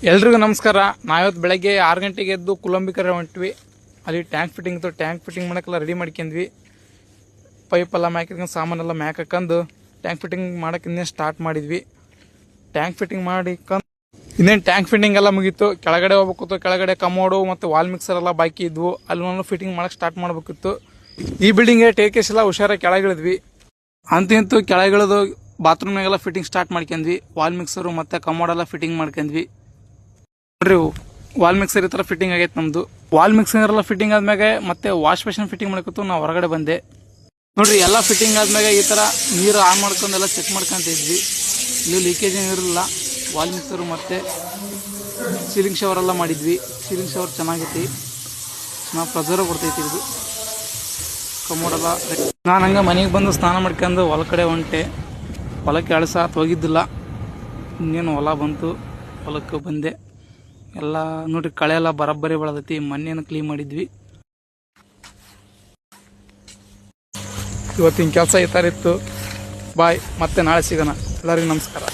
ಎಲ್ರಿಗೂ ನಮಸ್ಕಾರ. ನಾವಿವತ್ತು ಬೆಳಗ್ಗೆ 6 ಗಂಟೆಗೆ ಎದ್ದು ಕುಲಂಬಿಕರ ಹೊಂಟ್ವಿ. ಅಲ್ಲಿ ಟ್ಯಾಂಕ್ ಫಿಟ್ಟಿಂಗ್ ಇತ್ತು. ಟ್ಯಾಂಕ್ ಫಿಟ್ಟಿಂಗ್ ಮಾಡೋಕ್ಕೆಲ್ಲ ರೆಡಿ ಮಾಡ್ಕೊಂಡ್ವಿ. ಪೈಪೆಲ್ಲ ಮ್ಯಾಕಿಂದು ಸಾಮಾನೆಲ್ಲ ಮ್ಯಾಕ್ ಹಾಕೊಂಡು ಟ್ಯಾಂಕ್ ಫಿಟ್ಟಿಂಗ್ ಮಾಡೋಕೆ ಇನ್ನೇನು ಸ್ಟಾರ್ಟ್ ಮಾಡಿದ್ವಿ. ಟ್ಯಾಂಕ್ ಫಿಟ್ಟಿಂಗ್ ಮಾಡಿಕೊಂಡು ಇನ್ನೇನು ಟ್ಯಾಂಕ್ ಫಿಟ್ಟಿಂಗ್ ಎಲ್ಲ ಮುಗೀತು. ಕೆಳಗಡೆ ಹೋಗ್ಬೇಕಿತ್ತು. ಕೆಳಗಡೆ ಕಮೋಡು ಮತ್ತು ವಾಲ್ ಮಿಕ್ಸರ್ ಎಲ್ಲ ಬಾಕಿ ಇದ್ವು. ಅಲ್ಲಿ ಫಿಟ್ಟಿಂಗ್ ಮಾಡೋಕ್ಕೆ ಸ್ಟಾರ್ಟ್ ಮಾಡಬೇಕಿತ್ತು. ಈ ಬಿಲ್ಡಿಂಗ್ಗೆ ಟೇಕೇಸ್ ಎಲ್ಲ ಹುಷಾರಾಗಿ ಕೆಳಗಿಳಿದ್ವಿ. ಅಂತೂ ಕೆಳಗಿಳಿದು ಬಾತ್ರೂಮ್ನಾಗೆಲ್ಲ ಫಿಟ್ಟಿಂಗ್ ಸ್ಟಾರ್ಟ್ ಮಾಡ್ಕೊಂಡ್ವಿ. ವಾಲ್ ಮಿಕ್ಸರು ಮತ್ತು ಕಮೋಡೆಲ್ಲ ಫಿಟ್ಟಿಂಗ್ ಮಾಡ್ಕೊಂಡ್ವಿ. ನೋಡ್ರಿ, ವಾಲ್ ಮಿಕ್ಸರ್ ಈ ಥರ ಫಿಟ್ಟಿಂಗ್ ಆಗೈತೆ ನಮ್ಮದು. ವಾಲ್ ಮಿಕ್ಸರ್ ಎಲ್ಲ ಫಿಟ್ಟಿಂಗ್ ಆದ್ಮೇಲೆ ಮತ್ತೆ ವಾಶ್ ಬೇಷನ್ ಫಿಟ್ಟಿಂಗ್ ಮಾಡಕಿತ್ತು. ನಾವು ಹೊರಗಡೆ ಬಂದೆ. ನೋಡ್ರಿ, ಎಲ್ಲ ಫಿಟ್ಟಿಂಗ್ ಆದ್ಮೇಲೆ ಈ ಥರ ನೀರು ಆನ್ ಮಾಡ್ಕೊಂಡೆಲ್ಲ ಚೆಕ್ ಮಾಡ್ಕೊಂತ ಇದ್ವಿ. ಇಲ್ಲಿ ಲೀಕೇಜ್ ಏನಿರಲಿಲ್ಲ. ವಾಲ್ ಮಿಕ್ಸರು ಮತ್ತು ಸೀಲಿಂಗ್ ಶವರ್ ಎಲ್ಲ ಮಾಡಿದ್ವಿ. ಸೀಲಿಂಗ್ ಶವರ್ ಚೆನ್ನಾಗೈತಿ, ಚೆನ್ನಾಗಿ ಪ್ರೆಸರ್ ಕೊಡ್ತೈತಿ. ಇದು ಕಮೋಡೆಲ್ಲ ನಾನು ಹಂಗೆ ಮನೆಗೆ ಬಂದು ಸ್ನಾನ ಮಾಡ್ಕೊಂಡು ಹೊಲ ಕಡೆ ಹೊಂಟೆ. ಹೊಲಕ್ಕೆ ಎಳ್ಸಾತ್ ಹೋಗಿದ್ದಿಲ್ಲ. ಇನ್ನೇನು ಹೊಲ ಬಂತು, ಹೊಲಕ್ಕೆ ಬಂದೆ. ಎಲ್ಲ ನೋಡ್ರಿ, ಕಳೆ ಎಲ್ಲ ಬರಬ್ಬರಿ ಬೆಳೆದೈತಿ. ಮೊನ್ನೆಯನ್ನು ಕ್ಲೀನ್ ಮಾಡಿದ್ವಿ. ಇವತ್ತಿನ ಕೆಲಸ ಈ ಥರ ಇತ್ತು. ಬಾಯ್, ಮತ್ತೆ ನಾಳೆ ಸಿಗೋಣ. ಎಲ್ಲರಿಗೂ ನಮಸ್ಕಾರ.